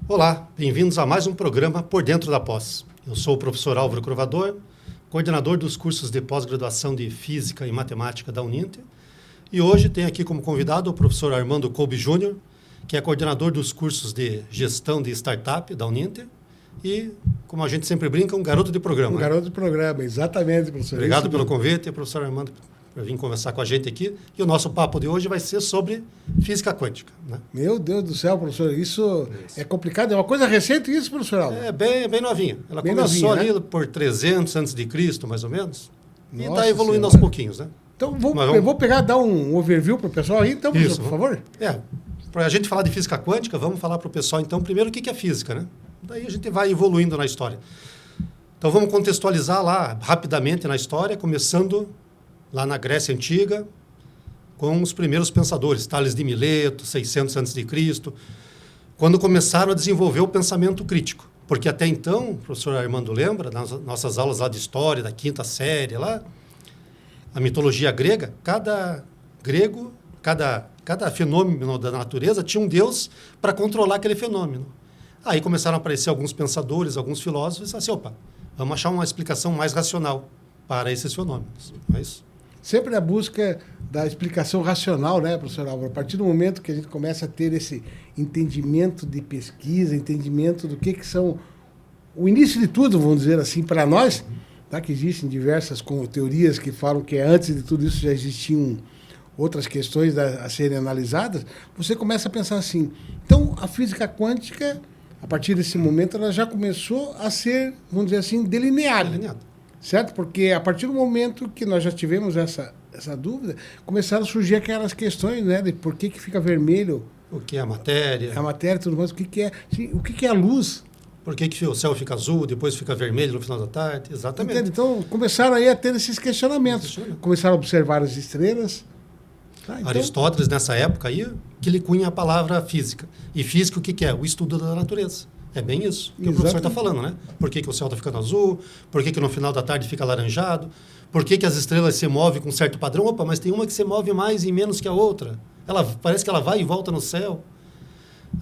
Olá, bem-vindos a mais um programa Por Dentro da Pós. Eu sou o professor Álvaro Crovador, coordenador dos cursos de pós-graduação de Física e Matemática da Uninter. E hoje tenho aqui como convidado o professor Armando Kolbe Júnior, que é coordenador dos cursos de Gestão de Startup da Uninter. E, como a gente sempre brinca, um garoto de programa. Um garoto de programa, exatamente, professor. Obrigado pelo convite, professor Armando, por vir conversar com a gente aqui. E o nosso papo de hoje vai ser sobre física quântica. Né? Meu Deus do céu, professor, isso é complicado. É uma coisa recente isso, professor Alves? É bem novinha. Ela bem começou novinha, ali né? por 300 a.C., mais ou menos. E Nossa está evoluindo Senhora. aos pouquinhos, né? Então, eu vou pegar dar um overview para o pessoal aí, então, Isso, por favor. Para a gente falar de física quântica, vamos falar para o pessoal, então, primeiro, o que é física, né? Daí a gente vai evoluindo na história. Então, vamos contextualizar lá rapidamente na história, começando lá na Grécia Antiga, com os primeiros pensadores, Tales de Mileto, 600 a.C., quando começaram a desenvolver o pensamento crítico. Porque até então, o professor Armando lembra, nas nossas aulas lá de história, da quinta série, lá, a mitologia grega, cada grego, cada fenômeno da natureza tinha um deus para controlar aquele fenômeno. Aí começaram a aparecer alguns pensadores, alguns filósofos, e assim, opa, vamos achar uma explicação mais racional para esses fenômenos. Mas... Sempre a busca da explicação racional, né, professor Álvaro? A partir do momento que a gente começa a ter esse entendimento de pesquisa, entendimento do que são o início de tudo, vamos dizer assim, para nós, tá? Que existem diversas teorias que falam que antes de tudo isso já existiam outras questões a serem analisadas, você começa a pensar assim, então a física quântica, a partir desse momento, ela já começou a ser, vamos dizer assim, delineada. Certo? Porque a partir do momento que nós já tivemos essa dúvida, começaram a surgir aquelas questões, né? De por que fica vermelho. O que é a matéria? A matéria e tudo mais. O que é a luz? Por que o céu fica azul, depois fica vermelho no final da tarde? Exatamente. Entende? Então, começaram aí a ter esses questionamentos. Começaram a observar as estrelas. Tá, então... Aristóteles, nessa época aí, que ele cunha a palavra física. E física, o que é? O estudo da natureza. É bem isso que o professor está falando, né? Por que o céu está ficando azul? Por que no final da tarde fica alaranjado? Por que as estrelas se movem com um certo padrão? Opa, mas tem uma que se move mais e menos que a outra. Parece que ela vai e volta no céu.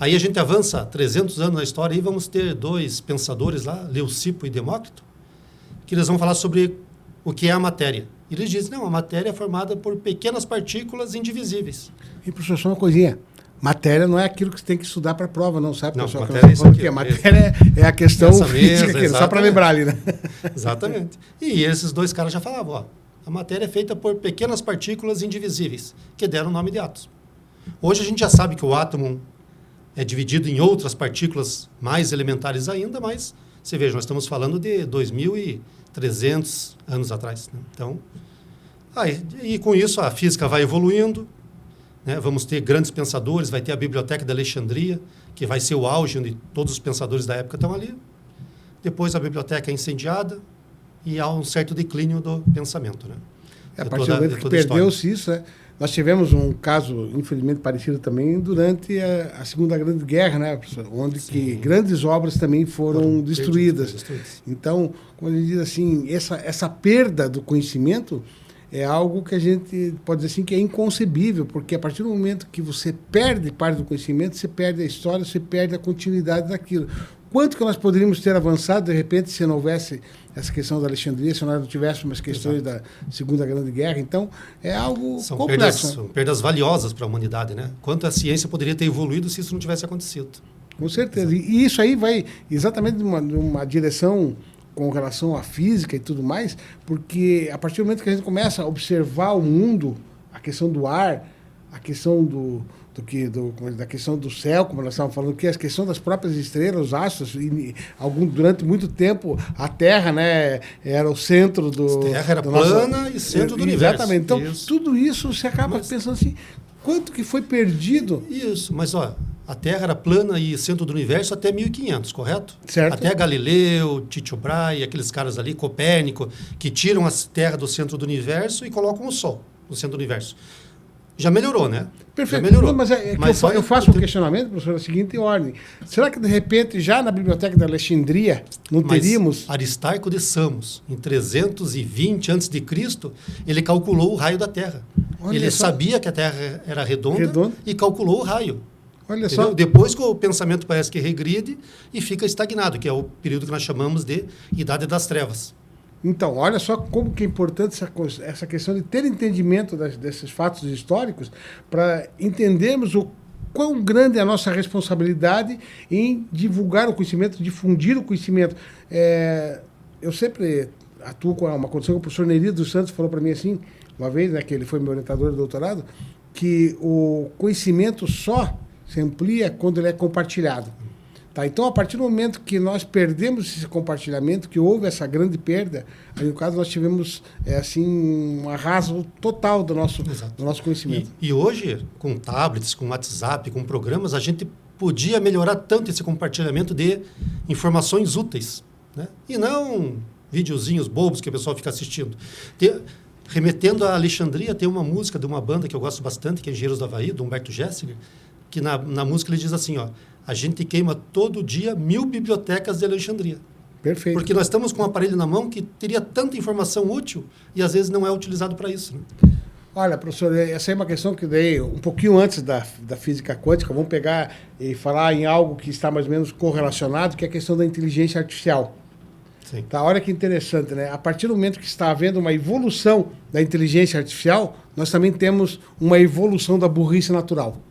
Aí a gente avança 300 anos na história e vamos ter dois pensadores lá, Leucipo e Demócrito, que eles vão falar sobre o que é a matéria. E eles dizem, não, a matéria é formada por pequenas partículas indivisíveis. E, professor, só uma coisinha. Matéria não é aquilo que você tem que estudar para a prova, não, sabe? Não, pessoal, matéria é isso aqui. A matéria é a questão física, aqui, só para lembrar ali, né? Exatamente. E esses dois caras já falavam, ó, a matéria é feita por pequenas partículas indivisíveis, que deram o nome de átomos. Hoje a gente já sabe que o átomo é dividido em outras partículas mais elementares ainda, mas, você veja, nós estamos falando de 2.300 anos atrás. Né? Então, e com isso a física vai evoluindo, né? Vamos ter grandes pensadores, vai ter a Biblioteca de Alexandria, que vai ser o auge onde todos os pensadores da época estão ali. Depois a biblioteca é incendiada e há um certo declínio do pensamento. Né? A partir do momento que perdeu-se isso, né? Nós tivemos um caso, infelizmente, parecido também durante a Segunda Grande Guerra, né, professor? Onde que grandes obras também foram destruídas. Então, quando a gente diz assim, essa perda do conhecimento é algo que a gente pode dizer assim que é inconcebível, porque a partir do momento que você perde parte do conhecimento, você perde a história, você perde a continuidade daquilo. Quanto que nós poderíamos ter avançado, de repente, se não houvesse essa questão da Alexandria, se nós não tivéssemos as questões da Segunda Grande Guerra? Então, é algo complexo. São perdas valiosas para a humanidade, né? Quanto a ciência poderia ter evoluído se isso não tivesse acontecido. Com certeza. E isso aí vai exatamente numa direção com relação à física e tudo mais, porque a partir do momento que a gente começa a observar o mundo, a questão do ar, a questão da questão do céu, como nós estávamos falando, que é a questão das próprias estrelas, os astros, e durante muito tempo a Terra, né, era o centro do... A Terra era plana e centro do universo. Exatamente. Então, tudo isso você acaba pensando assim, quanto que foi perdido? Isso, mas olha, a Terra era plana e centro do universo até 1500, correto? Certo. Até Galileu, Tycho Brahe, aqueles caras ali, Copérnico, que tiram a Terra do centro do universo e colocam o Sol no centro do universo. Já melhorou, né? Perfeito. Já melhorou. Não, mas eu faço um questionamento, professor, da seguinte ordem. Será que, de repente, já na Biblioteca da Alexandria, não teríamos... Aristarco de Samos, em 320 a.C., ele calculou o raio da Terra. Ele sabia que a Terra era redonda e calculou o raio. Olha Entendeu? só. Depois que o pensamento parece que regride e fica estagnado, que é o período que nós chamamos de Idade das Trevas. Então, olha só como que é importante essa questão de ter entendimento desses fatos históricos para entendermos o quão grande é a nossa responsabilidade em divulgar o conhecimento, difundir o conhecimento. Eu sempre atuo com uma condição que o professor Neri dos Santos falou para mim assim, uma vez, né, que ele foi meu orientador de doutorado, que o conhecimento só se amplia quando ele é compartilhado. Tá? Então, a partir do momento que nós perdemos esse compartilhamento, que houve essa grande perda, aí, no caso, nós tivemos assim, um arraso total do nosso conhecimento. E hoje, com tablets, com WhatsApp, com programas, a gente podia melhorar tanto esse compartilhamento de informações úteis, né? E não videozinhos bobos que o pessoal fica assistindo. Remetendo a Alexandria, tem uma música de uma banda que eu gosto bastante, que é Engenheiros do Havaí, do Humberto Gessinger, que na música ele diz assim, ó, a gente queima todo dia 1000 bibliotecas de Alexandria. Perfeito. Porque nós estamos com um aparelho na mão que teria tanta informação útil e às vezes não é utilizado para isso. Né? Olha, professor, essa é uma questão que daí, um pouquinho antes da física quântica, vamos pegar e falar em algo que está mais ou menos correlacionado, que é a questão da inteligência artificial. Sim. Tá, olha que interessante, né? A partir do momento que está havendo uma evolução da inteligência artificial, nós também temos uma evolução da burrice natural.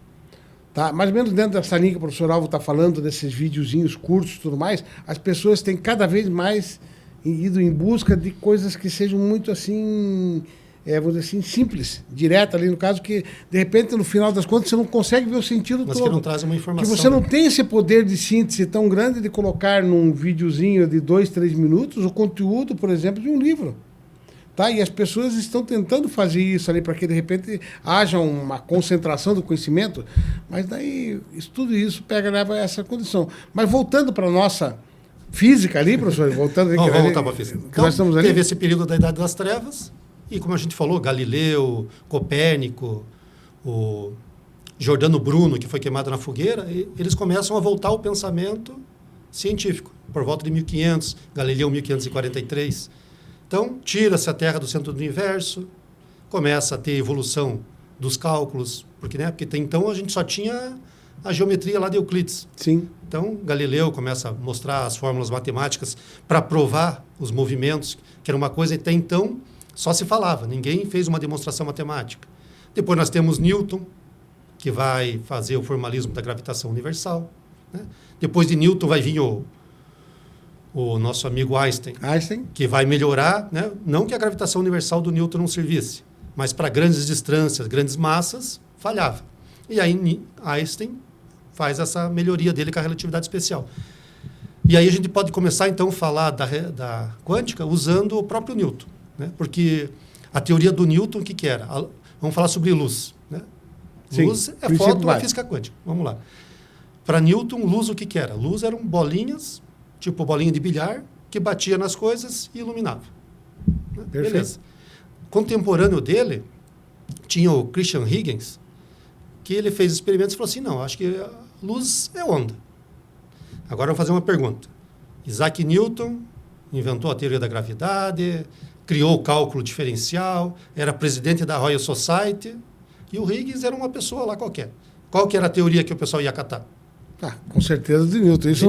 Tá? Mais ou menos dentro dessa linha que o professor Alvo está falando, desses videozinhos curtos e tudo mais, as pessoas têm cada vez mais ido em busca de coisas que sejam muito assim, vamos dizer assim, simples, direta ali no caso, que de repente no final das contas você não consegue ver o sentido mas todo. Que não traz uma informação. Que você não tem esse poder de síntese tão grande de colocar num videozinho de 2, 3 minutos o conteúdo, por exemplo, de um livro. Tá? E as pessoas estão tentando fazer isso ali para que, de repente, haja uma concentração do conhecimento, mas daí tudo isso leva a essa condição. Mas voltando para a nossa física ali, professor, vamos voltar para a física. Então, nós estamos ali. Teve esse período da Idade das Trevas, e como a gente falou, Galileu, Copérnico, o Giordano Bruno, que foi queimado na fogueira, eles começam a voltar ao pensamento científico, por volta de 1500, Galileu 1543. Então, tira-se a Terra do centro do universo, começa a ter evolução dos cálculos, porque até então a gente só tinha a geometria lá de Euclides. Sim. Então, Galileu começa a mostrar as fórmulas matemáticas para provar os movimentos, que era uma coisa até então só se falava, ninguém fez uma demonstração matemática. Depois nós temos Newton, que vai fazer o formalismo da gravitação universal. Né? Depois de Newton vai vir o nosso amigo Einstein, que vai melhorar, né? Não que a gravitação universal do Newton não servisse, mas para grandes distâncias, grandes massas, falhava. E aí Einstein faz essa melhoria dele com a relatividade especial. E aí a gente pode começar, então, a falar da quântica usando o próprio Newton. Né? Porque a teoria do Newton, o que era? Vamos falar sobre luz. Né? Sim, luz é fóton da física quântica. Vamos lá. Para Newton, luz o que era? Luz eram bolinhas, tipo bolinha de bilhar, que batia nas coisas e iluminava. Né? Beleza. Contemporâneo dele, tinha o Christian Huygens, que ele fez experimentos e falou assim, não, acho que a luz é onda. Agora eu vou fazer uma pergunta. Isaac Newton inventou a teoria da gravidade, criou o cálculo diferencial, era presidente da Royal Society, e o Huygens era uma pessoa lá qualquer. Qual que era a teoria que o pessoal ia acatar? Com certeza de Newton. Isso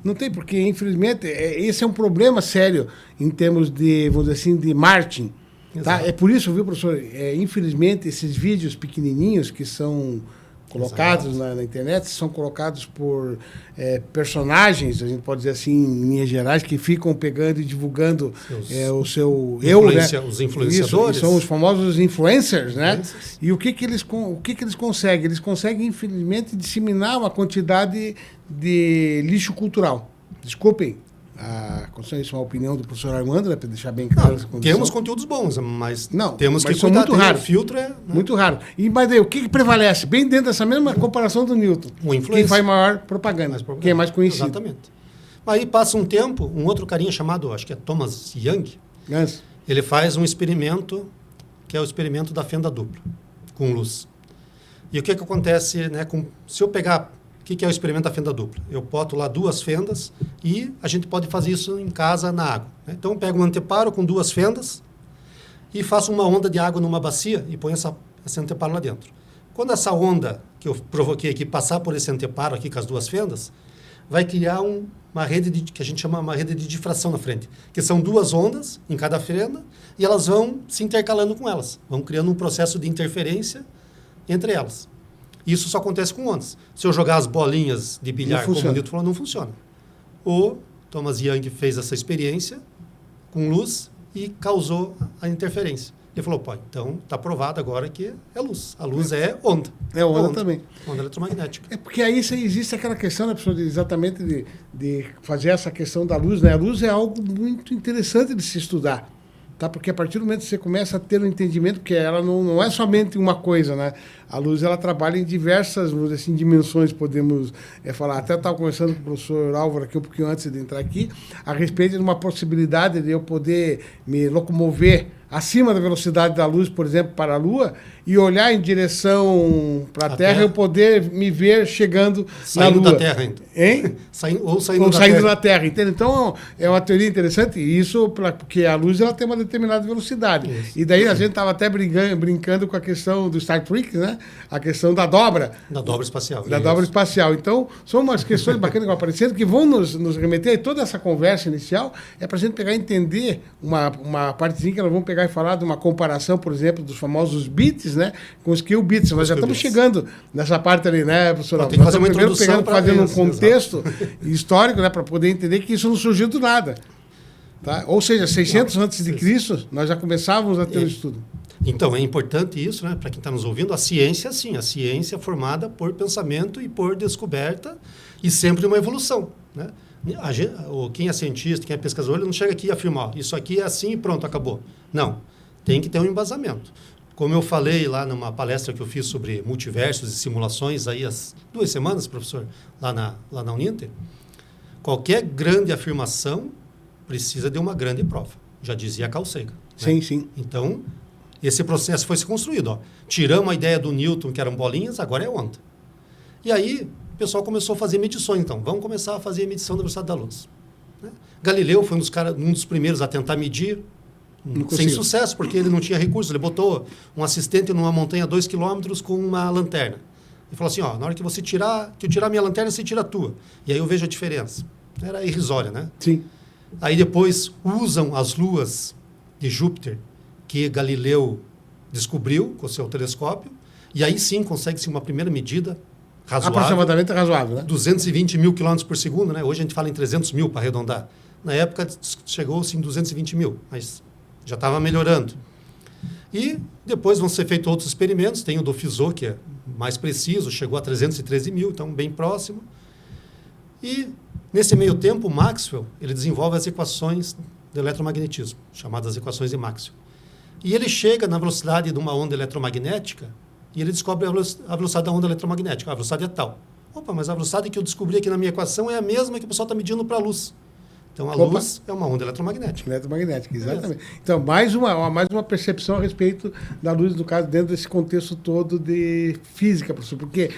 não tem, porque, infelizmente, esse é um problema sério em termos de, vamos dizer assim, de marketing. Tá? É por isso, viu, professor? Infelizmente, esses vídeos pequenininhos que são colocados na internet, são colocados por personagens, a gente pode dizer assim, em linhas gerais, que ficam pegando e divulgando o seu eu, né? Os influenciadores. Isso, são os famosos influencers, né? E o que eles conseguem? Eles conseguem, infelizmente, disseminar uma quantidade de lixo cultural. Desculpem. Isso é uma opinião do professor Armando, né, para deixar bem claro essa condição. Temos conteúdos bons, mas não, temos mas que são cuidar. Muito raro. O filtro muito raro. Mas daí, o que prevalece? Bem dentro dessa mesma comparação do Newton. Quem faz maior propaganda, quem é mais conhecido. Exatamente. Aí passa um tempo, um outro carinha chamado, acho que é Thomas Young, ele faz um experimento, que é o experimento da fenda dupla, com luz. E o que acontece, né, se eu pegar... O que é o experimento da fenda dupla? Eu boto lá 2 fendas e a gente pode fazer isso em casa na água. Né? Então, eu pego um anteparo com 2 fendas e faço uma onda de água numa bacia e ponho essa anteparo lá dentro. Quando essa onda que eu provoquei aqui passar por esse anteparo aqui com as duas fendas, vai criar uma rede que a gente chama uma rede de difração na frente, que são duas ondas em cada fenda e elas vão se intercalando com elas, vão criando um processo de interferência entre elas. Isso só acontece com ondas. Se eu jogar as bolinhas de bilhar, como o Newton falou, não funciona. O Thomas Young fez essa experiência com luz e causou a interferência. Ele falou, pô, então está provado agora que é luz. A luz é onda. É onda também. Onda eletromagnética. É porque aí existe aquela questão, né, professor, exatamente de fazer essa questão da luz, né? A luz é algo muito interessante de se estudar, tá? Porque a partir do momento que você começa a ter um entendimento que ela não é somente uma coisa, né? A luz, ela trabalha em diversas, vamos dizer assim, dimensões, podemos falar. Até estava conversando com o professor Álvaro aqui um pouquinho antes de entrar aqui, a respeito de uma possibilidade de eu poder me locomover acima da velocidade da luz, por exemplo, para a Lua, e olhar em direção para a Terra, eu poder me ver chegando saindo na Lua. Da Terra, então. Hein? Saindo da Terra. Entende? Então, é uma teoria interessante, e isso porque a luz ela tem uma determinada velocidade. Isso. E daí a gente estava até brincando com a questão do Star Trek, né? A questão da dobra. Da dobra espacial. Da dobra espacial. Então, são umas questões bacanas que vão aparecendo, que vão nos remeter, e toda essa conversa inicial é para a gente pegar e entender uma partezinha que nós vamos pegar e falar de uma comparação, por exemplo, dos famosos bits, né, com os qubits. Nós já estamos chegando nessa parte ali, né, professor? Tem que fazer uma introdução fazendo um contexto histórico, né, para poder entender que isso não surgiu do nada. Tá? Ou seja, 600 antes de Cristo, nós já começávamos a ter o estudo. Então, é importante isso, né, para quem está nos ouvindo, a ciência, sim, a ciência é formada por pensamento e por descoberta e sempre uma evolução, né? Quem é cientista, quem é pesquisador, ele não chega aqui e afirma, ó, isso aqui é assim e pronto, acabou. Não, tem que ter um embasamento. Como eu falei lá numa palestra que eu fiz sobre multiversos e simulações, aí as 2 semanas, professor, lá na Uninter, qualquer grande afirmação precisa de uma grande prova. Já dizia Carl Sagan. Sim, né? sim. Então, esse processo foi se construído. Ó. Tiramos a ideia do Newton, que eram bolinhas, agora é onda. E aí, o pessoal começou a fazer medições, então. Vamos começar a fazer a medição da velocidade da luz. Né? Galileu foi um dos primeiros a tentar medir, sem sucesso, porque ele não tinha recursos. Ele botou um assistente numa montanha a 2 quilômetros com uma lanterna. Ele falou assim, ó, na hora que você tirar, que eu tirar minha lanterna, você tira a tua. E aí eu vejo a diferença. Era irrisória, né? Sim. Aí depois usam as luas de Júpiter, que Galileu descobriu com o seu telescópio, e aí sim consegue-se uma primeira medida razoável. Aproximadamente razoável, né? 220 mil quilômetros por segundo, né? Hoje a gente fala em 300 mil para arredondar. Na época chegou-se em 220 mil, mas já estava melhorando. E depois vão ser feitos outros experimentos. Tem o do Fizeau, que é mais preciso, chegou a 313 mil, então bem próximo. E nesse meio tempo, o Maxwell ele desenvolve as equações do eletromagnetismo, chamadas equações de Maxwell. E ele chega na velocidade de uma onda eletromagnética e ele descobre a velocidade da onda eletromagnética. A velocidade é tal. Opa, mas a velocidade que eu descobri aqui na minha equação é a mesma que o pessoal está medindo para a luz. Então, a luz é uma onda eletromagnética. Eletromagnética, exatamente. Então, mais uma percepção a respeito da luz, no caso, dentro desse contexto todo de física, professor. Porque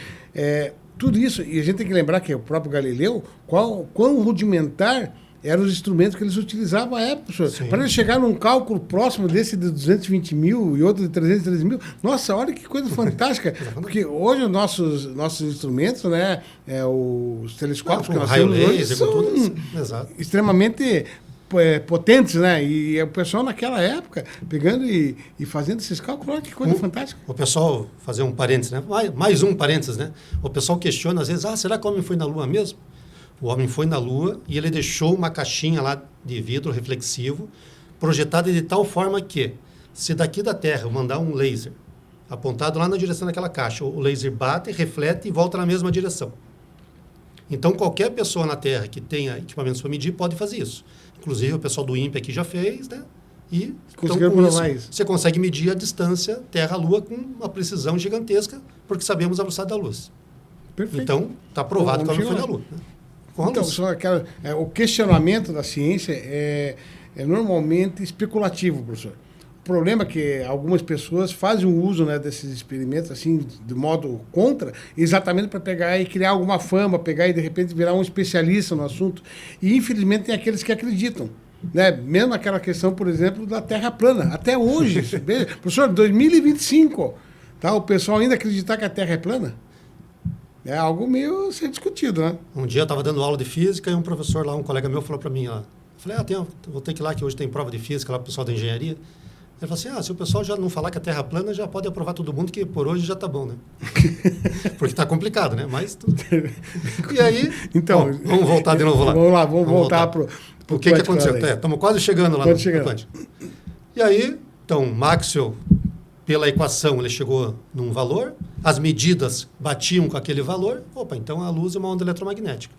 tudo isso, e a gente tem que lembrar que o próprio Galileu, quão rudimentar eram os instrumentos que eles utilizavam à época, professor. Para ele chegar num cálculo próximo desse de 220 mil e outro de 313 mil, nossa, olha que coisa fantástica. Porque hoje os nossos instrumentos, né, os telescópios que nós temos hoje são extremamente potentes, né? E o pessoal naquela época, pegando e fazendo esses cálculos, olha que coisa fantástica. O pessoal, fazer um parênteses, né? Mais um parênteses, né? O pessoal questiona às vezes, será que o homem foi na Lua mesmo? O homem foi na Lua e ele deixou uma caixinha lá de vidro reflexivo projetada de tal forma que, se daqui da Terra eu mandar um laser apontado lá na direção daquela caixa, o laser bate, reflete e volta na mesma direção. Então, qualquer pessoa na Terra que tenha equipamentos para medir pode fazer isso. Inclusive, o pessoal do INPE aqui já fez, né? E então, com isso, você consegue medir a distância Terra-Lua com uma precisão gigantesca, porque sabemos a velocidade da luz. Perfeito. Então, está provado que o homem foi na Lua. Né? Então, o questionamento da ciência é normalmente especulativo, professor. O problema é que algumas pessoas fazem o uso, né, desses experimentos assim, de modo contra, exatamente para pegar e criar alguma fama, pegar e de repente virar um especialista no assunto. E infelizmente tem aqueles que acreditam. Né? Mesmo aquela questão, por exemplo, da Terra plana. Até hoje, professor, 2025... Tá? O pessoal ainda acreditar que a Terra é plana é algo meio a ser discutido, né? Um dia eu estava dando aula de física e um professor lá, um colega meu, falou para mim, ó, eu falei, vou ter que ir lá que hoje tem prova de física lá para o pessoal da engenharia. Ele falou assim, se o pessoal já não falar que a Terra é plana, já pode aprovar todo mundo que por hoje já está bom, né? Porque está complicado, né? Mas tudo... E aí, então, vamos voltar de novo lá. Vamos lá, vamos voltar para o que aconteceu? Estamos quase chegando lá no quântico. E aí, então, Maxwell, pela equação, ele chegou num valor, as medidas batiam com aquele valor, então a luz é uma onda eletromagnética.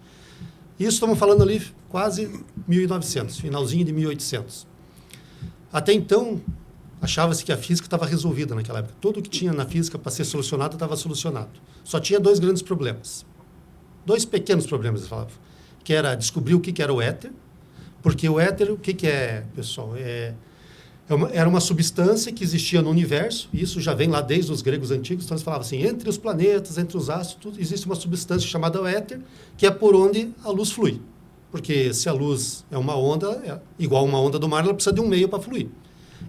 Isso estamos falando ali quase 1900, finalzinho de 1800. Até então, achava-se que a física estava resolvida naquela época. Tudo que tinha na física para ser solucionado estava solucionado. Só tinha dois grandes problemas. Dois pequenos problemas, eles falavam. Que era descobrir o que era o éter, porque o éter, o que é, pessoal? Era uma substância que existia no universo, e isso já vem lá desde os gregos antigos, então eles falavam assim, entre os planetas, entre os astros, existe uma substância chamada éter, que é por onde a luz flui. Porque se a luz é uma onda, igual uma onda do mar, ela precisa de um meio para fluir.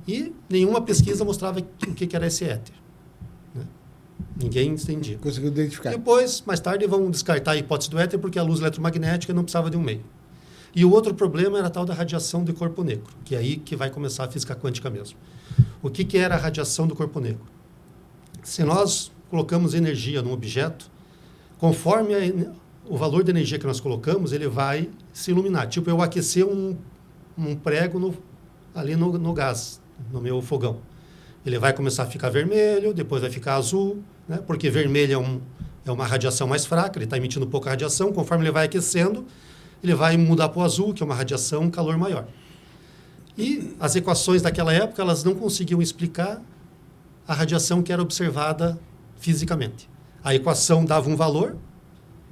E nenhuma pesquisa mostrava o que era esse éter. Né? Ninguém entendia. Conseguiu identificar. Depois, mais tarde, vão descartar a hipótese do éter, porque a luz eletromagnética não precisava de um meio. E o outro problema era a tal da radiação de corpo negro, que é aí que vai começar a física quântica mesmo. O que era a radiação do corpo negro? Se nós colocamos energia num objeto, conforme o valor de energia que nós colocamos, ele vai se iluminar. Tipo, eu aquecer um prego ali no gás, no meu fogão. Ele vai começar a ficar vermelho, depois vai ficar azul, né? Porque vermelho é uma radiação mais fraca, ele está emitindo pouca radiação, conforme ele vai aquecendo, ele vai mudar para o azul, que é uma radiação, um calor maior. E as equações daquela época, elas não conseguiam explicar a radiação que era observada fisicamente. A equação dava um valor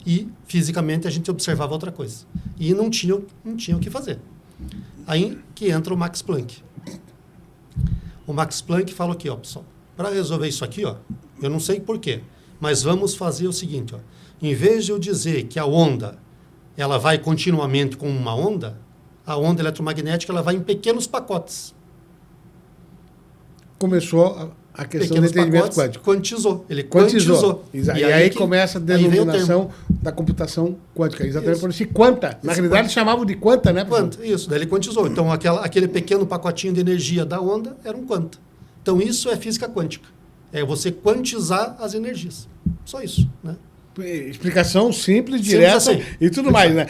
e, fisicamente, a gente observava outra coisa. E não tinha o que fazer. Aí que entra o Max Planck. O Max Planck fala aqui, pessoal, para resolver isso aqui, eu não sei porquê, mas vamos fazer o seguinte, em vez de eu dizer que a onda ela vai continuamente com uma onda, a onda eletromagnética ela vai em pequenos pacotes. Começou a questão do entendimento quântico. Quantizou. Ele quantizou. E aí começa a denominação da computação quântica. Exatamente por isso. Quanta. Na realidade, chamavam de quanta, né? Quanta, isso. Daí ele quantizou. Então, aquele pequeno pacotinho de energia da onda era um quanta. Então, isso é física quântica. É você quantizar as energias. Só isso, né? Explicação simples, direta assim. E tudo mais, né?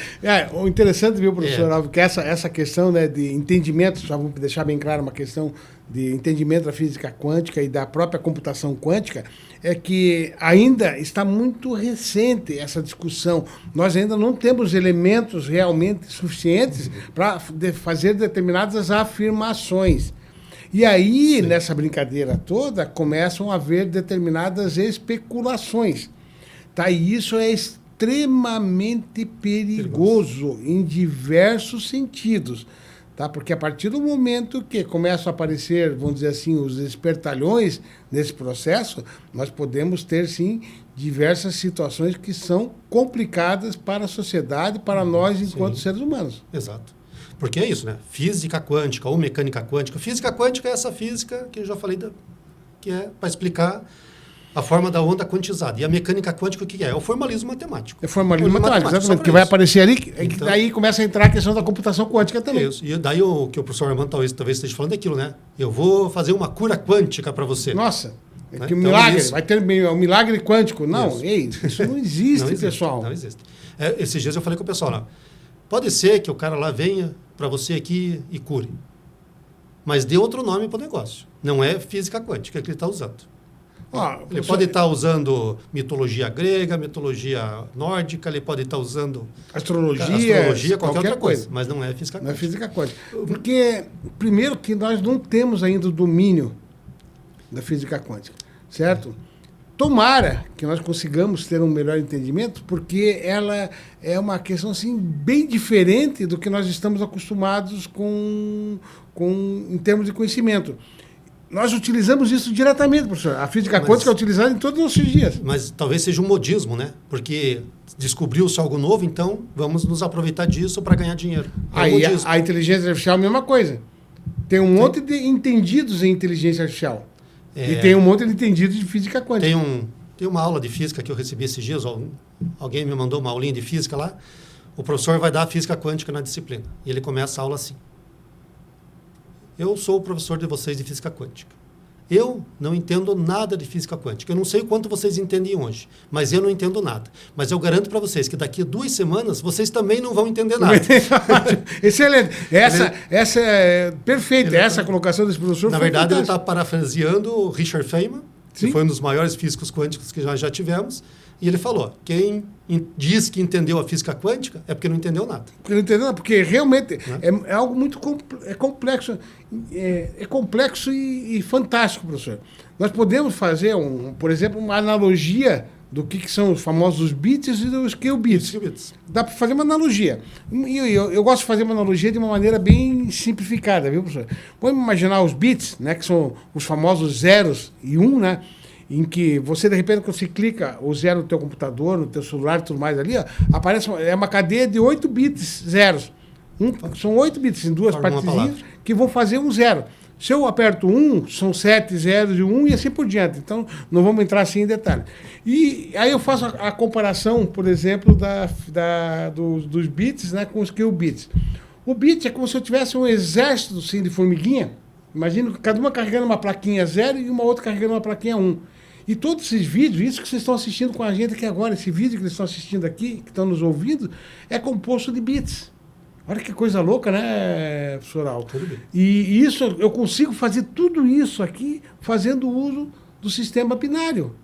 O interessante, viu, professor Alvo, que essa questão, né, de entendimento, só vamos deixar bem claro, uma questão de entendimento da física quântica e da própria computação quântica, é que ainda está muito recente essa discussão. Nós ainda não temos elementos realmente suficientes para fazer determinadas afirmações. E aí, nessa brincadeira toda, começam a haver determinadas especulações. Tá? E isso é extremamente perigoso em diversos sentidos. Tá? Porque a partir do momento que começam a aparecer, vamos dizer assim, os espertalhões nesse processo, nós podemos ter, sim, diversas situações que são complicadas para a sociedade, para nós enquanto seres humanos. Exato. Porque é isso, né? Física quântica ou mecânica quântica. Física quântica é essa física que eu já falei, que é para explicar a forma da onda quantizada. E a mecânica quântica, o que é? É o formalismo matemático. É formalismo matemático, exatamente. Que vai aparecer ali, então, daí começa a entrar a questão da computação quântica também. Isso. E daí o que o professor Armando talvez esteja falando é aquilo, né? Eu vou fazer uma cura quântica para você. Nossa, né? Que um milagre, vai ter um milagre quântico. Não, isso não existe, não existe, pessoal. Não existe. Esses dias eu falei com o pessoal, não, pode ser que o cara lá venha para você aqui e cure. Mas dê outro nome para o negócio. Não é física quântica que ele está usando. Ele pode estar usando mitologia grega, mitologia nórdica, ele pode estar usando astrologia, qualquer outra coisa, mas não é física quântica. Não é física quântica. Porque, primeiro, que nós não temos ainda o domínio da física quântica, certo? Tomara que nós consigamos ter um melhor entendimento, porque ela é uma questão assim, bem diferente do que nós estamos acostumados com em termos de conhecimento. Nós utilizamos isso diretamente, professor. A física quântica é utilizada em todos os nossos dias. Mas talvez seja um modismo, né? Porque descobriu-se algo novo, então vamos nos aproveitar disso para ganhar dinheiro. Aí a inteligência artificial é a mesma coisa. Tem um monte de entendidos em inteligência artificial. E tem um monte de entendido de física quântica. Tem uma aula de física que eu recebi esses dias, alguém me mandou uma aulinha de física lá, o professor vai dar a física quântica na disciplina. E ele começa a aula assim. Eu sou o professor de vocês de física quântica. Eu não entendo nada de física quântica. Eu não sei o quanto vocês entendem hoje, mas eu não entendo nada. Mas eu garanto para vocês que daqui a 2 semanas vocês também não vão entender nada. Excelente. Essa é perfeita, essa colocação desse professor. Na verdade, ele está parafraseando o Richard Feynman, que foi um dos maiores físicos quânticos que nós já tivemos. E ele falou, quem diz que entendeu a física quântica é porque não entendeu nada. Porque não entendeu nada, porque realmente é algo muito complexo. É complexo e fantástico, professor. Nós podemos fazer, por exemplo, uma analogia do que são os famosos bits e dos qubits. Dá para fazer uma analogia. Eu gosto de fazer uma analogia de uma maneira bem simplificada, viu, professor? Vamos imaginar os bits, né, que são os famosos zeros e um, né? Em que você, de repente, quando você clica o zero no teu computador, no teu celular e tudo mais ali, ó, aparece uma cadeia de 8 bits zeros. São 8 bits em duas partezinhas que vão fazer um zero. Se eu aperto 1, são 7 zeros e 1 e assim por diante. Então, não vamos entrar assim em detalhe. E aí eu faço a comparação, por exemplo, dos bits, né, com os qubits. O bit é como se eu tivesse um exército assim, de formiguinha. Imagina cada uma carregando uma plaquinha 0 e uma outra carregando uma plaquinha 1. E todos esses vídeos, isso que vocês estão assistindo com a gente aqui agora, esse vídeo que eles estão assistindo aqui, que estão nos ouvindo, é composto de bits. Olha que coisa louca, né, professor Alto? Tudo bem. E isso, eu consigo fazer tudo isso aqui fazendo uso do sistema binário.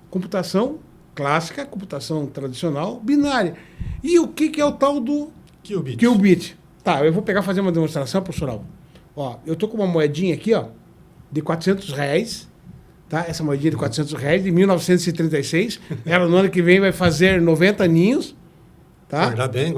Computação clássica, computação tradicional, binária. E o que é o tal do qubit? Tá, eu vou pegar e fazer uma demonstração, professor Alto. Ó, eu tô com uma moedinha aqui, ó, de R$400, tá? Essa moedinha de R$400, de 1936. Ela no ano que vem vai fazer 90 aninhos, tá? Guardar bem.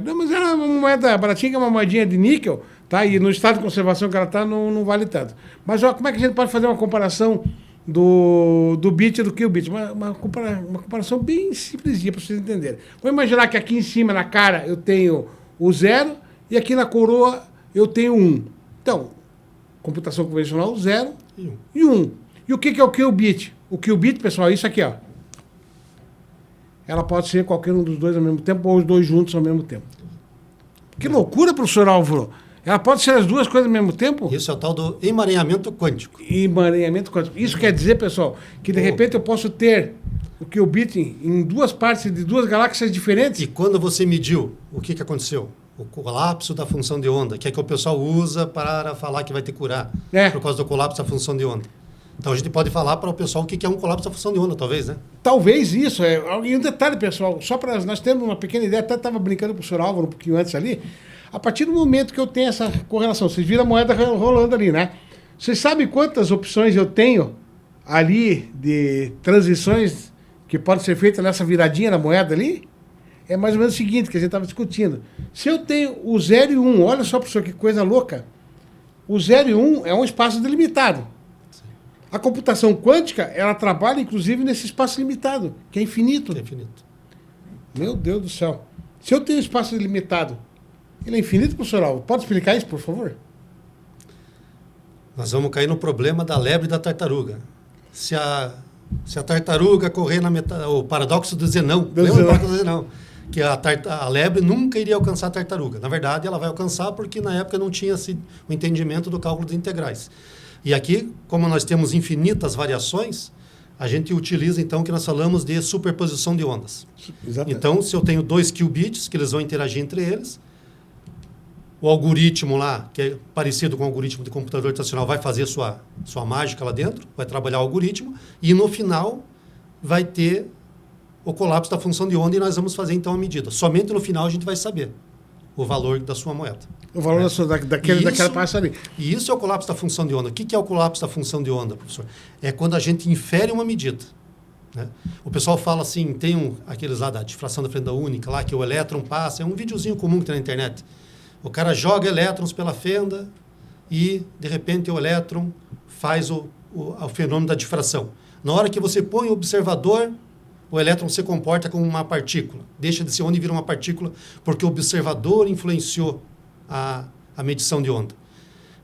Não, mas ela é uma moeda baratinha, que é uma moedinha de níquel, tá? E no estado de conservação que ela tá, não vale tanto. Mas, ó, como é que a gente pode fazer uma comparação do bit e do qubit? Uma comparação bem simplesinha para vocês entenderem. Vamos imaginar que aqui em cima, na cara, eu tenho o 0 e aqui na coroa eu tenho 1. Então, computação convencional, 0 e 1. E o que é o qubit? O qubit, pessoal, é isso aqui, ó. Ela pode ser qualquer um dos dois ao mesmo tempo ou os dois juntos ao mesmo tempo. Que loucura, professor Álvaro! Ela pode ser as duas coisas ao mesmo tempo? Isso é o tal do emaranhamento quântico. Emaranhamento quântico. Isso quer dizer, pessoal, que de repente eu posso ter o qubit em duas partes de duas galáxias diferentes? E quando você mediu, o que aconteceu? O colapso da função de onda, que é que o pessoal usa para falar que vai ter curar, por causa do colapso da função de onda. Então a gente pode falar para o pessoal o que é um colapso da função de onda, talvez, né? Talvez isso. E um detalhe, pessoal, só para nós termos uma pequena ideia, até estava brincando com o senhor Álvaro um pouquinho antes ali, a partir do momento que eu tenho essa correlação, vocês viram a moeda rolando ali, né? Vocês sabem quantas opções eu tenho ali de transições que podem ser feitas nessa viradinha na moeda ali? É mais ou menos o seguinte que a gente estava discutindo. Se eu tenho o 0 e 1, olha só, professor, que coisa louca. O 0 e 1 é um espaço delimitado. A computação quântica, ela trabalha, inclusive, nesse espaço limitado, que é infinito. É infinito. Meu Deus do céu. Se eu tenho espaço limitado, ele é infinito, professor Alvo? Pode explicar isso, por favor? Nós vamos cair no problema da lebre e da tartaruga. Se a tartaruga correr na metade... O paradoxo do Zenão. Lembra o paradoxo do Zenão? Que a lebre nunca iria alcançar a tartaruga. Na verdade, ela vai alcançar porque, na época, não tinha o entendimento do cálculo de integrais. E aqui, como nós temos infinitas variações, a gente utiliza, então, o que nós falamos de superposição de ondas. Exatamente. Então, se eu tenho 2 qubits, que eles vão interagir entre eles, o algoritmo lá, que é parecido com o algoritmo de computador tradicional, vai fazer sua mágica lá dentro, vai trabalhar o algoritmo, e no final vai ter o colapso da função de onda e nós vamos fazer, então, a medida. Somente no final a gente vai saber o valor da sua moeda. O valor daquela parte ali. E isso é o colapso da função de onda. O que é o colapso da função de onda, professor? É quando a gente infere uma medida. Né? O pessoal fala assim, tem aqueles lá da difração da fenda única, lá que o elétron passa, é um videozinho comum que tem na internet. O cara joga elétrons pela fenda e, de repente, o elétron faz o fenômeno da difração. Na hora que você põe o observador, o elétron se comporta como uma partícula. Deixa de ser onda e vira uma partícula porque o observador influenciou a medição de onda.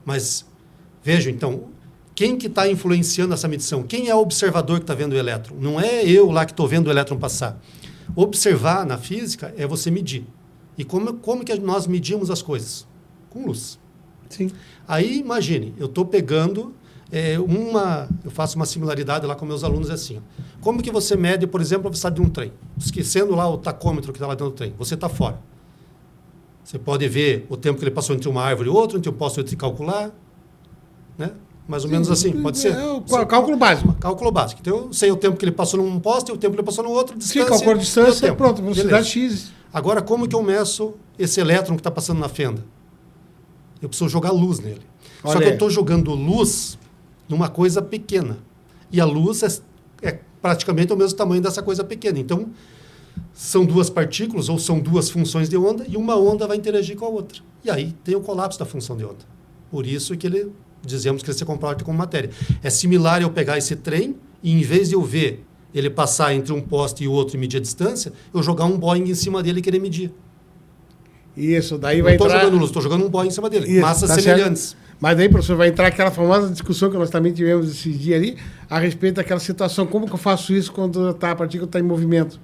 Mas, vejam, então, quem que está influenciando essa medição? Quem é o observador que está vendo o elétron? Não é eu lá que estou vendo o elétron passar. Observar na física é você medir. E como que nós medimos as coisas? Com luz. Sim. Aí, imagine, eu estou pegando eu faço uma similaridade lá com meus alunos, é assim. Ó. Como que você mede, por exemplo, a velocidade de um trem? Esquecendo lá o tacômetro que está lá dentro do trem. Você está fora. Você pode ver o tempo que ele passou entre uma árvore e outra, então eu posso calcular, né? Mais ou menos assim, pode ser. É o cálculo básico. Cálculo básico. Então, eu sei o tempo que ele passou num poste, o tempo que ele passou no outro, distância. Sim, calculo a distância, pronto, velocidade X. Agora, como que eu meço esse elétron que está passando na fenda? Eu preciso jogar luz nele. Olha, só que eu estou jogando luz numa coisa pequena. E a luz é praticamente o mesmo tamanho dessa coisa pequena. Então, são duas partículas ou são duas funções de onda e uma onda vai interagir com a outra. E aí tem o colapso da função de onda. Por isso que dizemos que ele se comporta como matéria. É similar eu pegar esse trem e, em vez de eu ver ele passar entre um poste e outro e medir a distância, eu jogar um Boeing em cima dele e querer medir. Isso, daí vai entrar... Não estou jogando luz, estou jogando um Boeing em cima dele. Isso, massas tá semelhantes. Certo. Mas daí, professor, vai entrar aquela famosa discussão que nós também tivemos esse dia ali, a respeito daquela situação. Como que eu faço isso quando a partícula está em movimento?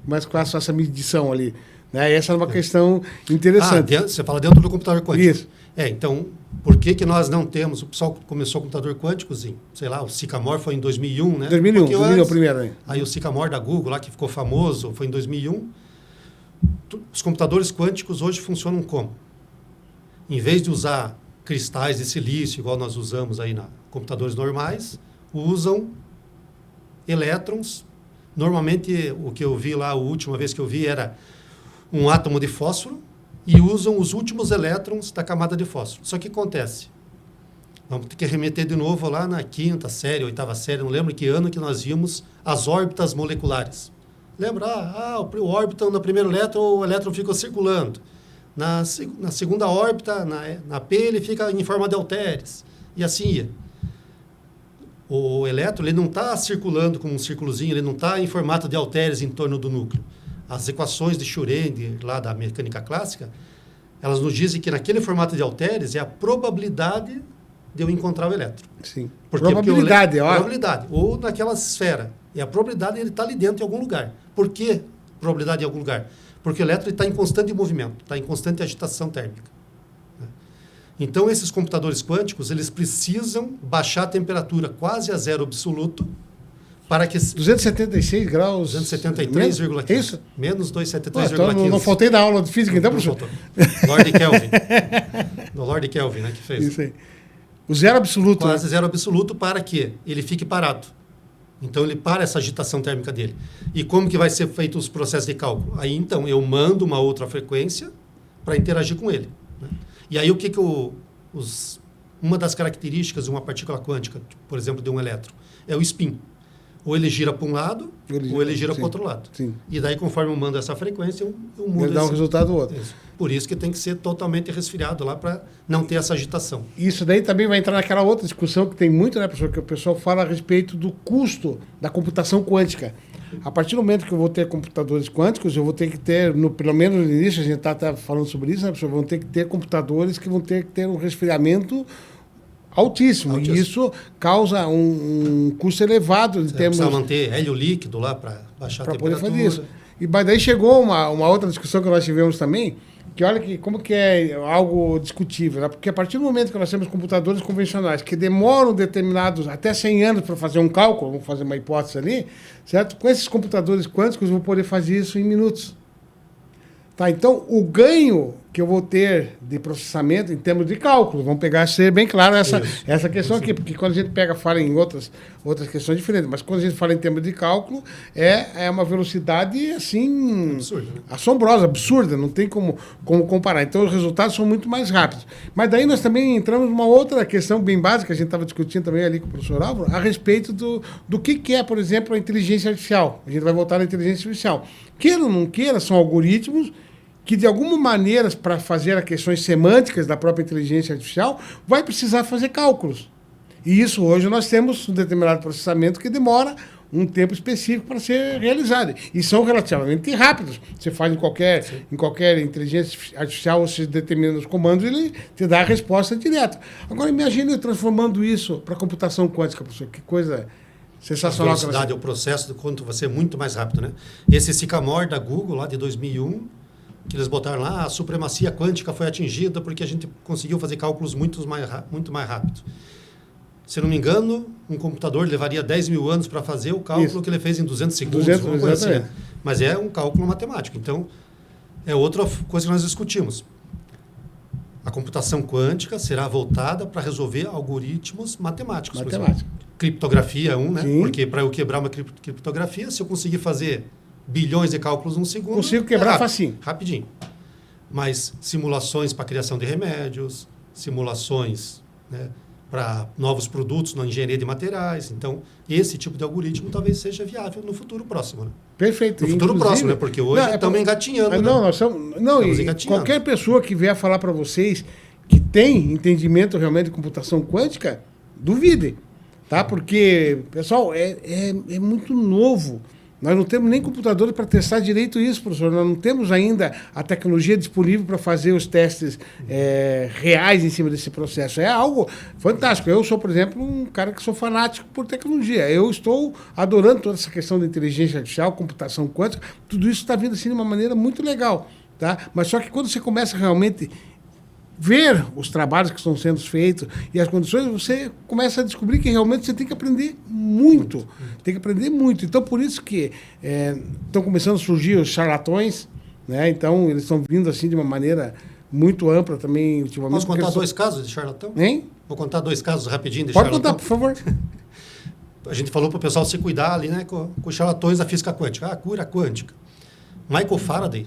Mas faço essa medição ali. Né? Essa é uma questão interessante. Você fala dentro do computador quântico. Isso. Então, por que nós não temos... O pessoal começou o computador quântico, sei lá, o Sycamore foi em 2001, né? 2001 o primeiro. Né? Aí o Sycamore da Google, lá que ficou famoso, foi em 2001. Os computadores quânticos hoje funcionam como? Em vez de usar cristais de silício, igual nós usamos aí computadores normais, usam elétrons. Normalmente, o que eu vi lá, a última vez que eu vi, era um átomo de fósforo e usam os últimos elétrons da camada de fósforo. Só que acontece? Vamos ter que remeter de novo lá na 5ª série, 8ª série, não lembro que ano que nós vimos as órbitas moleculares. Lembra? O órbita, no primeiro elétron, o elétron fica circulando. Na segunda órbita, na P, ele fica em forma de halteres. E assim ia. O elétron ele não está circulando com um círculozinho, ele não está em formato de halteres em torno do núcleo. As equações de Schrödinger, lá da mecânica clássica, elas nos dizem que naquele formato de halteres é a probabilidade de eu encontrar o elétron. Sim. Probabilidade. Probabilidade. Ou naquela esfera. E a probabilidade de ele estar ali dentro em algum lugar. Por que probabilidade em algum lugar? Porque o elétron está em constante movimento, está em constante agitação térmica. Então, esses computadores quânticos, eles precisam baixar a temperatura quase a zero absoluto para que... 276 graus... 273,15. Isso? Menos 273,15. Então não faltei da aula de física, então, professor? Lord Kelvin. Do Lord Kelvin, né, que fez. Isso aí. O zero absoluto. Quase zero absoluto para que ele fique parado. Então, ele para essa agitação térmica dele. E como que vai ser feito os processos de cálculo? Aí, então, eu mando uma outra frequência para interagir com ele. Né? E aí, o que uma das características de uma partícula quântica, por exemplo, de um elétron, é o spin. Ou ele gira para um lado, ou ele gira para o outro lado. Sim. E daí, conforme eu mando essa frequência, eu mudo ele dá um resultado do outro. Isso. Por isso que tem que ser totalmente resfriado lá para não ter essa agitação. Isso daí também vai entrar naquela outra discussão que tem muito, né, professor? Que o pessoal fala a respeito do custo da computação quântica. A partir do momento que eu vou ter computadores quânticos, eu vou ter que ter, pelo menos no início, a gente está falando sobre isso, né, professor? Vão ter que ter computadores que vão ter que ter um resfriamento altíssimo. E isso causa um custo elevado. Você precisa manter hélio líquido lá para baixar a temperatura. Poder fazer isso. E daí chegou uma outra discussão que nós tivemos também, que olha como que é algo discutível, né? Porque a partir do momento que nós temos computadores convencionais que demoram determinados, até 100 anos para fazer um cálculo, vamos fazer uma hipótese ali, certo? Com esses computadores quânticos eu vou poder fazer isso em minutos. Tá, então, o ganho que eu vou ter de processamento em termos de cálculo, vamos pegar, ser bem claro essa questão aqui, porque quando a gente fala em outras questões diferentes, mas quando a gente fala em termos de cálculo, é uma velocidade, assim, absurda, né? Assombrosa, absurda, não tem como comparar. Então, os resultados são muito mais rápidos. Mas daí nós também entramos numa outra questão bem básica, a gente estava discutindo também ali com o professor Álvaro, a respeito do que é, por exemplo, a inteligência artificial. A gente vai voltar à inteligência artificial. Queira ou não queira, são algoritmos que, de alguma maneira, para fazer as questões semânticas da própria inteligência artificial, vai precisar fazer cálculos. E isso, hoje, nós temos um determinado processamento que demora um tempo específico para ser realizado. E são relativamente rápidos. Você faz em qualquer inteligência artificial, você determina os comandos, ele te dá a resposta direta. Agora, imagine transformando isso para computação quântica, professor. Que coisa sensacional. A velocidade, o processo do quanto vai ser muito mais rápido, né? Esse Sycamore da Google, lá de 2001, que eles botaram lá, a supremacia quântica foi atingida porque a gente conseguiu fazer cálculos muito mais rápidos. Se não me engano, um computador levaria 10 mil anos para fazer o cálculo que ele fez em 200 segundos, uma coisa assim. Mas é um cálculo matemático. Então, é outra coisa que nós discutimos. A computação quântica será voltada para resolver algoritmos matemáticos. Criptografia é um, né? Sim. Porque para eu quebrar uma criptografia, se eu conseguir fazer bilhões de cálculos num segundo... Consigo quebrar facinho. Rapidinho. Mas simulações para criação de remédios, simulações, né, para novos produtos na engenharia de materiais. Então, esse tipo de algoritmo talvez seja viável no futuro próximo. Né? Perfeito. No futuro próximo, né? Porque hoje estamos engatinhando. Qualquer pessoa que vier falar para vocês que tem entendimento realmente de computação quântica, duvide. Tá? Porque, pessoal, é muito novo. Nós não temos nem computadores para testar direito isso, professor. Nós não temos ainda a tecnologia disponível para fazer os testes reais em cima desse processo. É algo fantástico. Eu sou, por exemplo, um cara que sou fanático por tecnologia. Eu estou adorando toda essa questão da inteligência artificial, computação quântica. Tudo isso está vindo assim de uma maneira muito legal. Tá? Mas só que quando você começa realmente ver os trabalhos que estão sendo feitos e as condições, você começa a descobrir que realmente você tem que aprender muito. Tem que aprender muito. Então, por isso que estão começando a surgir os charlatões, né? Então, eles estão vindo assim de uma maneira muito ampla também ultimamente. Posso contar dois casos de charlatão? Hein? Vou contar dois casos rapidinho de charlatão. Pode contar, por favor. A gente falou para o pessoal se cuidar ali, né, com os charlatões da física quântica. A cura quântica. Michael Faraday,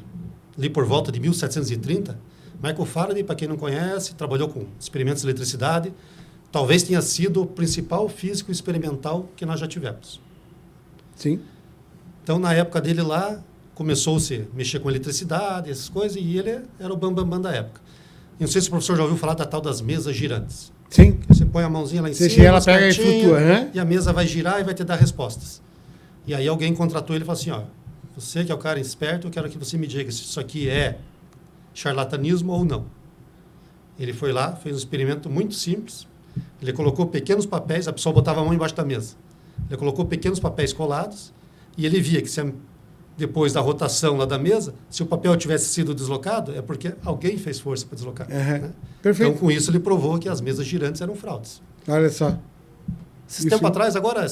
ali por volta de 1730, Michael Faraday, para quem não conhece, trabalhou com experimentos de eletricidade. Talvez tenha sido o principal físico experimental que nós já tivemos. Sim. Então, na época dele lá, começou-se a mexer com eletricidade, essas coisas, e ele era o bambambam da época. E não sei se o professor já ouviu falar da tal das mesas girantes. Sim. Você põe a mãozinha lá em cima, ela pega e flutua, né? E a mesa vai girar e vai te dar respostas. E aí alguém contratou ele e falou assim, ó, você que é o cara esperto, eu quero que você me diga se isso aqui é charlatanismo ou não. Ele foi lá, fez um experimento muito simples. Ele colocou pequenos papéis, a pessoa botava a mão embaixo da mesa. Ele colocou pequenos papéis colados e ele via que depois da rotação lá da mesa, se o papel tivesse sido deslocado, é porque alguém fez força para deslocar. Né? Perfeito. Então, com isso, ele provou que as mesas girantes eram fraudes. Olha só. Esse tempo atrás, agora,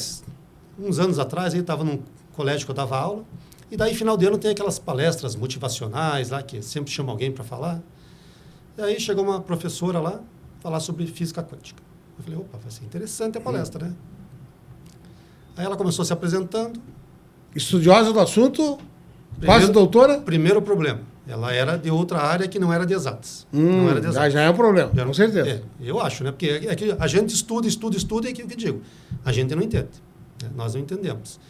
uns anos atrás, ele estava num colégio que eu dava aula. E daí, final de ano, tem aquelas palestras motivacionais lá, que sempre chama alguém para falar. E aí chegou uma professora lá, falar sobre física quântica. Eu falei, opa, vai ser interessante a palestra, né? Aí ela começou se apresentando. Estudiosa do assunto, quase doutora? Primeiro problema, ela era de outra área que não era de exatas. Não era de exatas. Já é um problema, com certeza. Eu acho, né? Porque é que a gente estuda e é aquilo que eu digo. A gente não entende. Né? Nós não entendemos.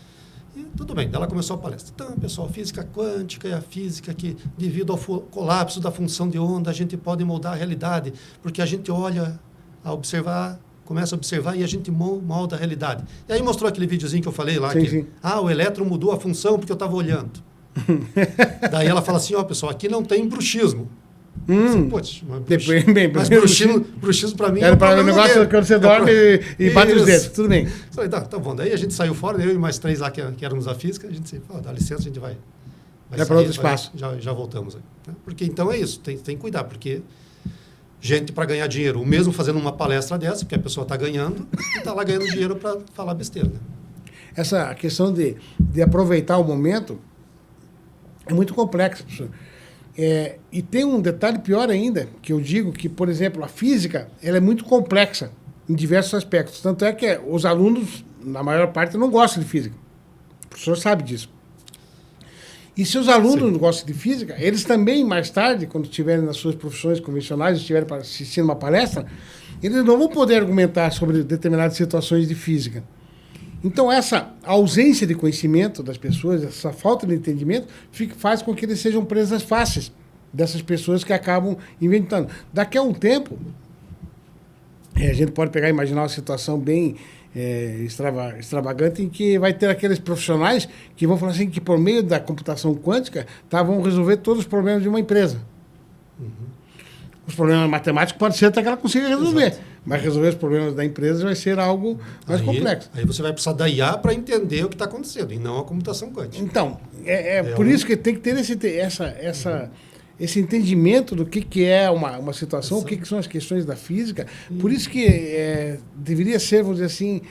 E tudo bem, ela começou a palestra. Então, pessoal, física quântica é a física que, devido ao colapso da função de onda, a gente pode moldar a realidade, porque a gente olha a observar, começa a observar e a gente molda a realidade. E aí mostrou aquele videozinho que eu falei lá, sim. O elétron mudou a função porque eu estava olhando. Daí ela fala assim, pessoal, aqui não tem bruxismo. Poxa, mas bruxismo para mim era para o negócio quando você dorme e bate os dedos, tudo bem. Falei, tá bom. Daí a gente saiu fora, eu e mais 3 lá que éramos da física, a gente disse, dá licença, a gente vai para outro espaço. Já voltamos aí. Né? Porque então é isso, tem que cuidar, porque gente para ganhar dinheiro, o mesmo fazendo uma palestra dessa, porque a pessoa está ganhando, e está lá ganhando dinheiro para falar besteira. Né? Essa questão de aproveitar o momento é muito complexa, professor. E tem um detalhe pior ainda, que eu digo que, por exemplo, a física ela é muito complexa em diversos aspectos. Tanto é que os alunos, na maior parte, não gostam de física. O professor sabe disso. E se os alunos não gostam de física, eles também, mais tarde, quando estiverem nas suas profissões convencionais, estiverem assistindo uma palestra, eles não vão poder argumentar sobre determinadas situações de física. Então, essa ausência de conhecimento das pessoas, essa falta de entendimento, faz com que eles sejam presas fáceis dessas pessoas que acabam inventando. Daqui a um tempo, a gente pode pegar e imaginar uma situação bem extravagante, em que vai ter aqueles profissionais que vão falar assim que por meio da computação quântica vão resolver todos os problemas de uma empresa. Os problemas matemáticos pode ser até que ela consiga resolver. Exato. Mas resolver os problemas da empresa vai ser algo mais complexo. Aí você vai precisar da IA para entender o que está acontecendo, e não a computação quântica. Então, por isso que tem que ter esse entendimento do que é uma situação, o que são as questões da física. Por isso que deveria ser, vamos dizer assim,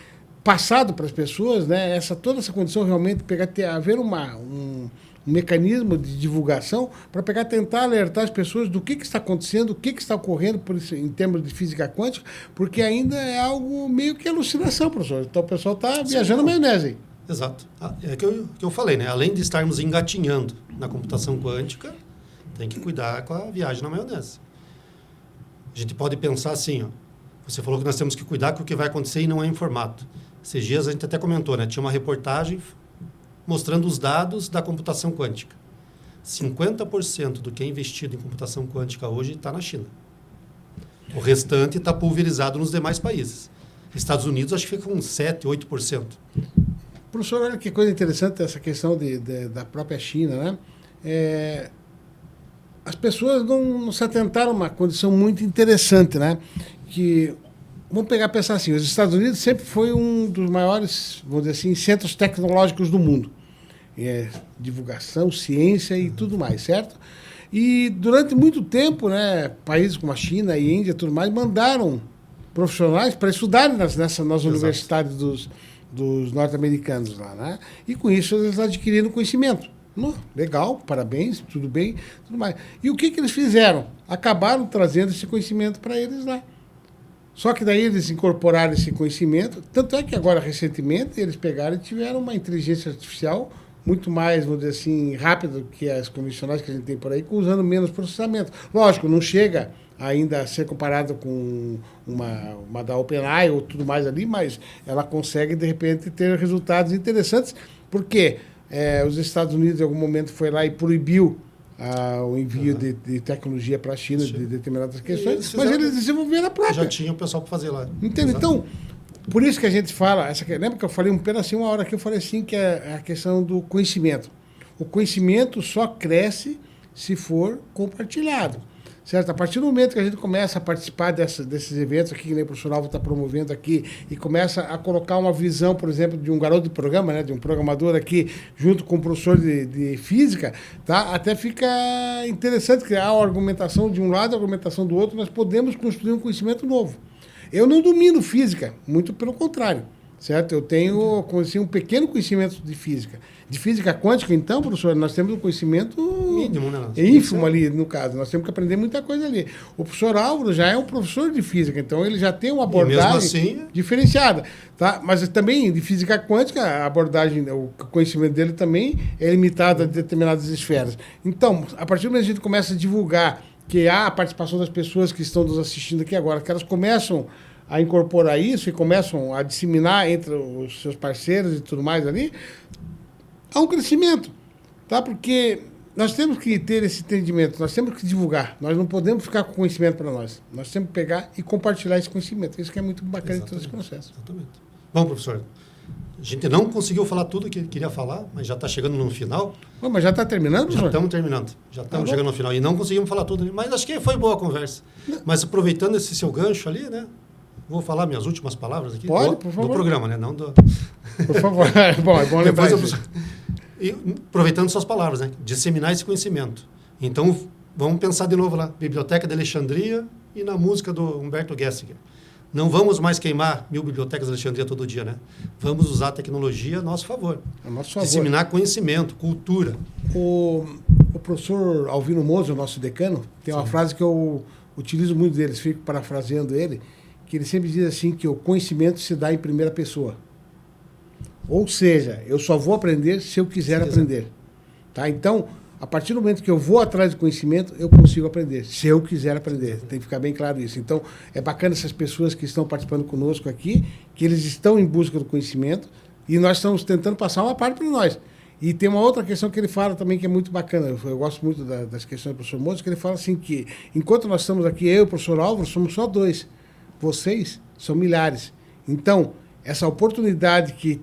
passado para as pessoas, né, toda essa condição realmente haver um mecanismo de divulgação para tentar alertar as pessoas do que está acontecendo, o que está ocorrendo em termos de física quântica, porque ainda é algo meio que alucinação, professor. Então o pessoal está viajando na maionese. Exato. É que eu falei, né? Além de estarmos engatinhando na computação quântica, tem que cuidar com a viagem na maionese. A gente pode pensar assim, ó, você falou que nós temos que cuidar com o que vai acontecer e não é em formato. Esses dias a gente até comentou, né? Tinha uma reportagem mostrando os dados da computação quântica. 50% do que é investido em computação quântica hoje está na China. O restante está pulverizado nos demais países. Estados Unidos, acho que fica com 7%, 8%. Professor, olha que coisa interessante essa questão da própria China, né? As pessoas não se atentaram a uma condição muito interessante, né? Que, vamos pensar assim, os Estados Unidos sempre foi um dos maiores, vamos dizer assim, centros tecnológicos do mundo. Divulgação, ciência e tudo mais, certo? E durante muito tempo, né, países como a China e a Índia e tudo mais mandaram profissionais para estudarem nas universidades dos norte-americanos lá, né? E com isso eles adquiriram conhecimento. Legal, parabéns, tudo bem, tudo mais. E o que eles fizeram? Acabaram trazendo esse conhecimento para eles lá. Só que daí eles incorporaram esse conhecimento, tanto é que agora, recentemente, eles pegaram e tiveram uma inteligência artificial muito mais, vamos dizer assim, rápida do que as convencionais que a gente tem por aí, usando menos processamento. Lógico, não chega ainda a ser comparado com uma da OpenAI ou tudo mais ali, mas ela consegue, de repente, ter resultados interessantes, porque os Estados Unidos, em algum momento, foi lá e proibiu o envio de tecnologia para a China de determinadas questões, mas eles desenvolveram a própria. Já tinha o pessoal para fazer lá. Entende? Então, por isso que a gente fala, lembra que eu falei um pedacinho, uma hora que eu falei assim, que é a questão do conhecimento. O conhecimento só cresce se for compartilhado. Certo? A partir do momento que a gente começa a participar desses eventos aqui, que nem o professor Alvo está promovendo aqui, e começa a colocar uma visão, por exemplo, de um garoto de programa, né, de um programador aqui, junto com um professor de física, tá? Até fica interessante criar uma argumentação de um lado, a argumentação do outro, nós podemos construir um conhecimento novo. Eu não domino física, muito pelo contrário. Certo? Eu tenho um pequeno conhecimento de física. De física quântica, então, professor, nós temos um conhecimento mínimo, né? ínfimo ali, no caso. Nós temos que aprender muita coisa ali. O professor Álvaro já é um professor de física, então ele já tem uma abordagem assim, diferenciada. Tá? Mas também, de física quântica, a abordagem, o conhecimento dele também é limitado a determinadas esferas. Então, a partir do momento que a gente começa a divulgar que há a participação das pessoas que estão nos assistindo aqui agora, que elas começam a incorporar isso e começam a disseminar entre os seus parceiros e tudo mais ali, há um crescimento, tá? Porque nós temos que ter esse entendimento, nós temos que divulgar, nós não podemos ficar com conhecimento para nós, nós temos que pegar e compartilhar esse conhecimento, isso que é muito bacana em todo esse processo. Exatamente. Bom, professor, a gente não conseguiu falar tudo que queria falar, mas já está chegando no final. Bom, mas já está terminando, professor? Já estamos terminando, já estamos chegando no final, e não conseguimos falar tudo, mas acho que foi boa a conversa. Não. Mas aproveitando esse seu gancho ali, né? Vou falar minhas últimas palavras aqui. Pode, por favor. Do programa, né? Não do... Por favor. É bom lembrar isso. E, aproveitando suas palavras, né? Disseminar esse conhecimento. Então, vamos pensar de novo lá. Biblioteca de Alexandria e na música do Humberto Gessinger. Não vamos mais queimar 1000 bibliotecas de Alexandria todo dia, né? Vamos usar a tecnologia a nosso favor. A nosso favor. Disseminar conhecimento, cultura. O professor Alvino Mozo, nosso decano, tem uma frase que eu utilizo muito dele, fico parafraseando ele, que ele sempre diz assim, que o conhecimento se dá em primeira pessoa. Ou seja, eu só vou aprender se eu quiser aprender. Tá? Então, a partir do momento que eu vou atrás do conhecimento, eu consigo aprender, se eu quiser aprender. Tem que ficar bem claro isso. Então, é bacana essas pessoas que estão participando conosco aqui, que eles estão em busca do conhecimento e nós estamos tentando passar uma parte para nós. E tem uma outra questão que ele fala também que é muito bacana, eu gosto muito das questões do professor Moço, que ele fala assim que, enquanto nós estamos aqui, eu e o professor Álvaro, somos só 2. Vocês são milhares. Então, essa oportunidade que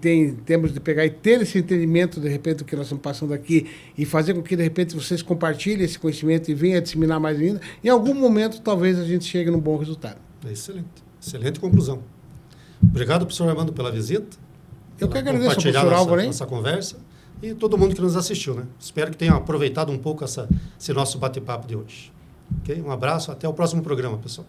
temos de pegar e ter esse entendimento, de repente, do que nós estamos passando aqui e fazer com que, de repente, vocês compartilhem esse conhecimento e venham a disseminar mais ainda, em algum momento, talvez, a gente chegue num bom resultado. É excelente. Excelente conclusão. Obrigado, professor Armando, pela visita. Eu que agradeço ao professor Álvaro, hein? Nossa conversa e todo mundo que nos assistiu, né? Espero que tenham aproveitado um pouco esse nosso bate-papo de hoje. Okay? Um abraço, até o próximo programa, pessoal.